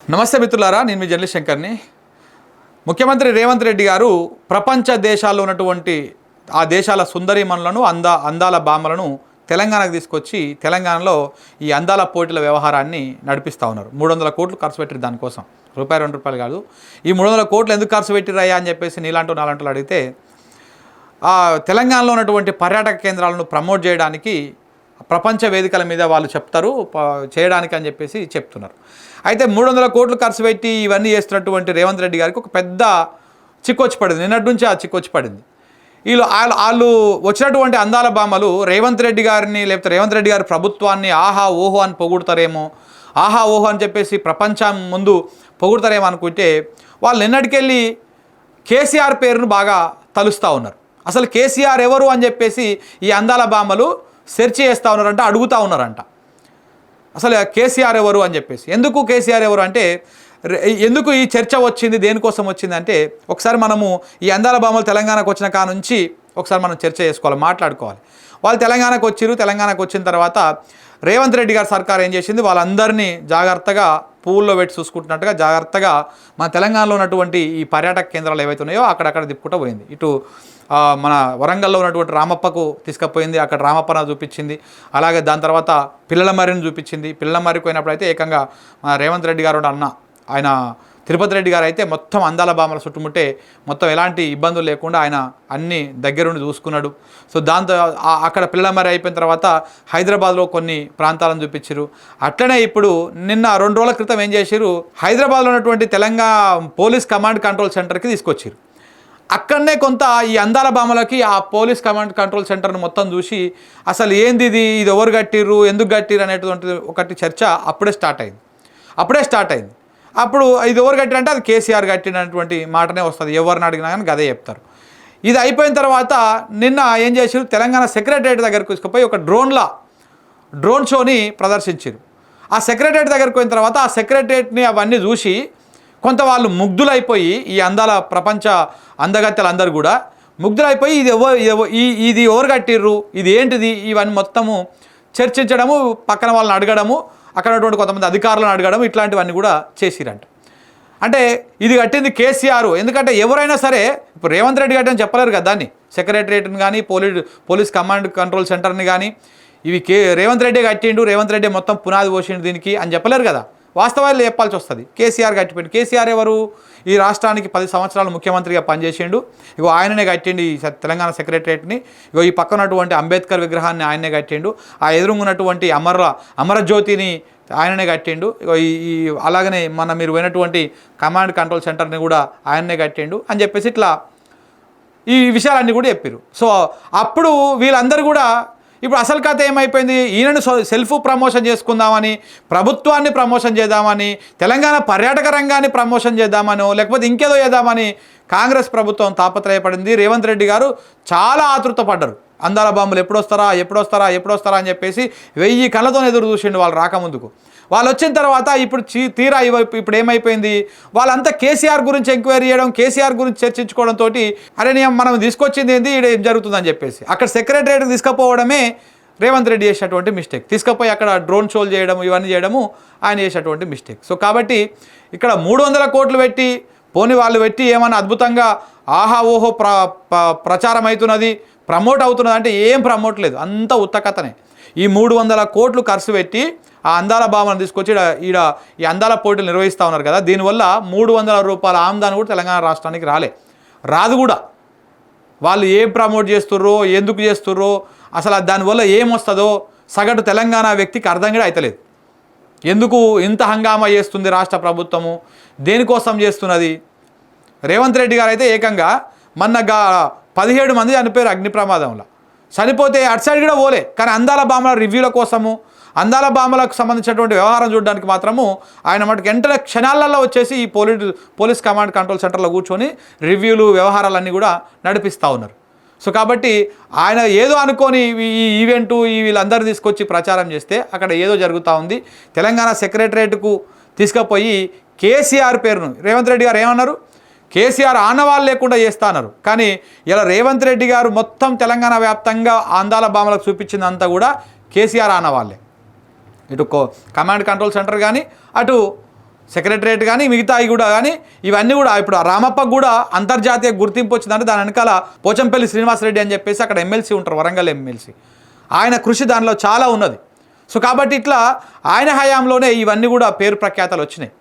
నమస్తే మిత్రులారా, నేను మీ జర్నలిస్ట్ శంకర్ని. ముఖ్యమంత్రి రేవంత్ రెడ్డి గారు ప్రపంచ దేశాల్లో ఉన్నటువంటి ఆ దేశాల సుందరీమణులను అందాల భామలను తెలంగాణకు తీసుకొచ్చి తెలంగాణలో ఈ అందాల పోటీల వ్యవహారాన్ని నడిపిస్తూ ఉన్నారు. 300 కోట్లు ఖర్చు పెట్టారు దానికోసం. రూపాయి 2 రూపాయలు కాదు. ఈ 300 కోట్లు ఎందుకు ఖర్చు పెట్టిరయ్యా అని చెప్పేసి నాలాంటి అడిగితే తెలంగాణలో ఉన్నటువంటి పర్యాటక కేంద్రాలను ప్రమోట్ చేయడానికి ప్రపంచ వేదికల మీద వాళ్ళు చెప్తారు చేయడానికి అని చెప్పేసి చెప్తున్నారు. అయితే 300 కోట్లు ఖర్చు పెట్టి ఇవన్నీ చేస్తున్నటువంటి రేవంత్ రెడ్డి గారికి ఒక పెద్ద చిక్కొచ్చి పడింది. నిన్నటి నుంచి ఆ చిక్కొచ్చి పడింది. వాళ్ళు వచ్చినటువంటి అందాల భామలు రేవంత్ రెడ్డి గారిని లేకపోతే రేవంత్ రెడ్డి గారి ప్రభుత్వాన్ని ఆహా ఓహో అని పొగుడతారేమో, ఆహా ఓహో అని చెప్పేసి ప్రపంచం ముందు పొగుడతారేమో అనుకుంటే వాళ్ళు నిన్నటికెళ్ళి కేసీఆర్ పేరును బాగా తలుస్తూ ఉన్నారు. అసలు కేసీఆర్ ఎవరు అని చెప్పేసి ఈ అందాల భామలు సెర్చ్ చేస్తూ ఉన్నారంట, అడుగుతూ ఉన్నారంట. అసలు కేసీఆర్ ఎవరు అని చెప్పేసి. ఎందుకు కేసీఆర్ ఎవరు అంటే, ఎందుకు ఈ చర్చ వచ్చింది, దేనికోసం వచ్చింది అంటే, ఒకసారి మనము ఈ అందాల భామలు తెలంగాణకు వచ్చిన కా నుంచి ఒకసారి మనం చర్చ చేసుకోవాలి, మాట్లాడుకోవాలి. వాళ్ళు తెలంగాణకు వచ్చిరు. తెలంగాణకు వచ్చిన తర్వాత రేవంత్ రెడ్డి గారి సర్కార్ ఏం చేసింది, వాళ్ళందరినీ జాగ్రత్తగా పూల్లో పెట్టి చూసుకుంటున్నట్టుగా జాగ్రత్తగా మన తెలంగాణలో ఉన్నటువంటి ఈ పర్యాటక కేంద్రాలు ఏవైతే ఉన్నాయో అక్కడక్కడ తిప్పుకుంటూ పోయింది. ఇటు మన వరంగల్లో ఉన్నటువంటి రామప్పకు తీసుకుపోయింది, అక్కడ రామప్పన చూపించింది. అలాగే దాని తర్వాత పిల్లలమర్రిని చూపించింది. పిల్లలమర్రికి పోయినప్పుడు అయితే ఏకంగా రేవంత్ రెడ్డి గారు ఆయన తిరుపతి రెడ్డి గారు అయితే మొత్తం అందాల భామల చుట్టుముట్టే మొత్తం ఎలాంటి ఇబ్బందులు లేకుండా ఆయన అన్ని దగ్గరుండి చూసుకున్నాడు. సో దాంతో అక్కడ పిల్లలమర్రి అయిపోయిన తర్వాత హైదరాబాద్లో కొన్ని ప్రాంతాలను చూపించారు. అట్లనే ఇప్పుడు నిన్న 2 రోజుల క్రితం ఏం చేశారు, హైదరాబాద్లో ఉన్నటువంటి తెలంగాణ పోలీస్ కమాండ్ కంట్రోల్ సెంటర్కి తీసుకొచ్చారు. అక్కడనే కొంత ఈ అందాల భామలకి ఆ పోలీస్ కమాండ్ కంట్రోల్ సెంటర్ను మొత్తం చూసి అసలు ఏంది ఇది ఎవరు కట్టిర్రు, ఎందుకు కట్టిర్రు అనేటువంటి ఒకటి చర్చ అప్పుడే స్టార్ట్ అయింది. అప్పుడు ఇది ఎవరు కట్టిరంటే అది కేసీఆర్ కట్టినటువంటి మాటనే వస్తుంది. ఎవరిని అడిగినా కానీ గదే చెప్తారు. ఇది అయిపోయిన తర్వాత నిన్న ఏం చేశారు, తెలంగాణ సెక్రటరియట్ దగ్గరకు తీసుకుపోయి ఒక డ్రోన్ షోని ప్రదర్శించారు. ఆ సెక్రటరియట్ దగ్గరకు పోయిన తర్వాత ఆ సెక్రటరియట్ని అవన్నీ చూసి కొంత వాళ్ళు ముగ్ధులైపోయి, ఈ అందాల ప్రపంచ అందగత్తెలందరూ కూడా ముగ్ధులైపోయి ఇది ఎవరు కట్టిర్రు, ఇది ఏంటిది, ఇవన్నీ మొత్తము చర్చించడము, పక్కన వాళ్ళని అడగడము, అక్కడ ఉన్నటువంటి కొంతమంది అధికారులను అడగడం, ఇట్లాంటివన్నీ కూడా చేసిరంట. అంటే ఇది కట్టింది కేసీఆర్. ఎందుకంటే ఎవరైనా సరే ఇప్పుడు రేవంత్ రెడ్డి కట్టని చెప్పలేరు కదా దాన్ని. సెక్రటరియట్ని కానీ పోలీస్ కమాండ్ కంట్రోల్ సెంటర్ని కానీ ఇవి రేవంత్ రెడ్డి కట్టిండు, రేవంత్ రెడ్డి మొత్తం పునాది పోసిండు దీనికి అని చెప్పలేరు కదా. వాస్తవాలు చెప్పాల్సి వస్తుంది. కేసీఆర్ కట్టిపోయింది. కేసీఆర్ ఎవరు, ఈ రాష్ట్రానికి 10 సంవత్సరాలు ముఖ్యమంత్రిగా పనిచేసిండు. ఇగో ఆయననే కట్టిండు ఈ తెలంగాణ సెక్రటరియట్ని. ఇగో ఈ పక్కనటువంటి అంబేద్కర్ విగ్రహాన్ని ఆయనే కట్టిండు. ఆ ఎదురుగున్నటువంటి అమరజ్యోతిని ఆయననే కట్టిండు. ఇగో ఈ అలాగనే మీరు పోయినటువంటి కమాండ్ కంట్రోల్ సెంటర్ని కూడా ఆయననే కట్టిండు అని చెప్పేసి ఇట్లా ఈ విషయాలన్నీ కూడా చెప్పారు. సో అప్పుడు వీళ్ళందరూ కూడా ఇప్పుడు అసలు కథ ఏమైపోయింది, ఈయనను సెల్ఫ్ ప్రమోషన్ చేసుకుందామని, ప్రభుత్వాన్ని ప్రమోషన్ చేద్దామని, తెలంగాణ పర్యాటక రంగాన్ని ప్రమోషన్ చేద్దామనో లేకపోతే ఇంకేదో చేద్దామని కాంగ్రెస్ ప్రభుత్వం తాపత్రయపడింది. రేవంత్ రెడ్డి గారు చాలా ఆతృత పడ్డారు. అందాల భామలు ఎప్పుడొస్తారా అని చెప్పేసి 1000 కళ్ళతో ఎదురు చూసిండు వాళ్ళు రాకముందుకు. వాళ్ళు వచ్చిన తర్వాత ఇప్పుడు తీరా ఇప్పుడు ఏమైపోయింది, వాళ్ళంతా కేసీఆర్ గురించి ఎంక్వైరీ చేయడం, కేసీఆర్ గురించి చర్చించుకోవడంతో అరే మనం తీసుకొచ్చింది ఏంది, ఇక్కడ ఏం జరుగుతుందని చెప్పేసి అక్కడ సెక్రటరియట్కి తీసుకుపోవడమే రేవంత్ రెడ్డి చేసినటువంటి మిస్టేక్. తీసుకుపోయి అక్కడ డ్రోన్ షోలు చేయడం, ఇవన్నీ చేయడము ఆయన చేసినటువంటి మిస్టేక్. సో కాబట్టి ఇక్కడ 300 కోట్లు పెట్టి వాళ్ళు పెట్టి ఏమన్నా అద్భుతంగా ఆహా ఓహో ప్రచారం అవుతున్నది, ప్రమోట్ అవుతున్నది అంటే ఏం ప్రమోట్ లేదు, అంత ఉత్తకథనే. ఈ 300 కోట్లు ఖర్చు పెట్టి ఆ అందాల భామను తీసుకొచ్చి ఈ అందాల పోటీలు నిర్వహిస్తూ ఉన్నారు కదా. దీనివల్ల 300 రూపాయల ఆమ్దాని కూడా తెలంగాణ రాష్ట్రానికి రాదు కూడా. వాళ్ళు ఏం ప్రమోట్ చేస్తుర్రో, ఎందుకు చేస్తుర్రో, అసలు దానివల్ల ఏమొస్తుందో సగటు తెలంగాణ వ్యక్తికి అర్థం కూడా అవుతలేదు. ఎందుకు ఇంత హంగామా చేస్తుంది రాష్ట్ర ప్రభుత్వము, దేనికోసం చేస్తున్నది. రేవంత్ రెడ్డి గారు అయితే ఏకంగా మొన్నగా 17 మంది చనిపోయారు అగ్ని ప్రమాదంలో. చనిపోతే అటు సైడ్ కూడా పోలే, కానీ అందాల భామల రివ్యూల కోసము, అందాల భామలకు సంబంధించినటువంటి వ్యవహారం చూడడానికి మాత్రము ఆయన మటుకు వెంటనే క్షణాలలో వచ్చేసి ఈ పోలీస్ కమాండ్ కంట్రోల్ సెంటర్లో కూర్చొని రివ్యూలు వ్యవహారాలన్నీ కూడా నడిపిస్తూ ఉన్నారు. సో కాబట్టి ఆయన ఏదో అనుకొని ఈ ఈవెంటు వీళ్ళందరూ తీసుకొచ్చి ప్రచారం చేస్తే అక్కడ ఏదో జరుగుతూ ఉంది. తెలంగాణ సెక్రటరియట్కు తీసుకుపోయి కేసీఆర్ పేరును రేవంత్ రెడ్డి గారు ఏమన్నారు, కేసీఆర్ ఆనవాళ్ళు లేకుండా చేస్తా అన్నారు. కానీ ఇలా రేవంత్ రెడ్డి గారు మొత్తం తెలంగాణ వ్యాప్తంగా అందాల భామలకు చూపించిందంతా కూడా కేసీఆర్ ఆనవాళ్ళే. ఇటు కమాండ్ కంట్రోల్ సెంటర్ కానీ, అటు సెక్రటరేట్ కానీ మిగతాయి కూడా కానీ ఇవన్నీ కూడా ఇప్పుడు రామప్పకు కూడా అంతర్జాతీయ గుర్తింపు వచ్చిందంటే దాని వెనకాల పోచంపల్లి శ్రీనివాసరెడ్డి అని చెప్పేసి అక్కడ ఎమ్మెల్సీ ఉంటారు, వరంగల్ ఎమ్మెల్సీ. ఆయన కృషి దానిలో చాలా ఉన్నది. సో కాబట్టి ఇట్లా ఆయన హయాంలోనే ఇవన్నీ కూడా పేరు ప్రఖ్యాతలు వచ్చినాయి.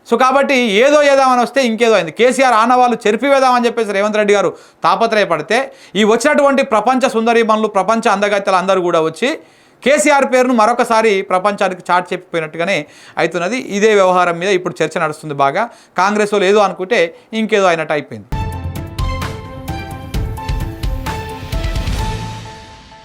సో కాబట్టి ఏదో ఏదామని వస్తే ఇంకేదో అయింది. కేసీఆర్ ఆనవాళ్ళు చెరిపివేదామని చెప్పేసి రేవంత్ రెడ్డి గారు తాపత్రయపడితే ఈ వచ్చినటువంటి ప్రపంచ సుందరీమణులు, ప్రపంచ అందగత్తెలు అందరూ కూడా వచ్చి కేసీఆర్ పేరును మరొకసారి ప్రపంచానికి చాటి చెప్పిపోయినట్టుగానే అవుతున్నది. ఇదే వ్యవహారం మీద ఇప్పుడు చర్చ నడుస్తుంది బాగా. కాంగ్రెస్ వాళ్ళు ఏదో అనుకుంటే ఇంకేదో అయినట్టు అయిపోయింది.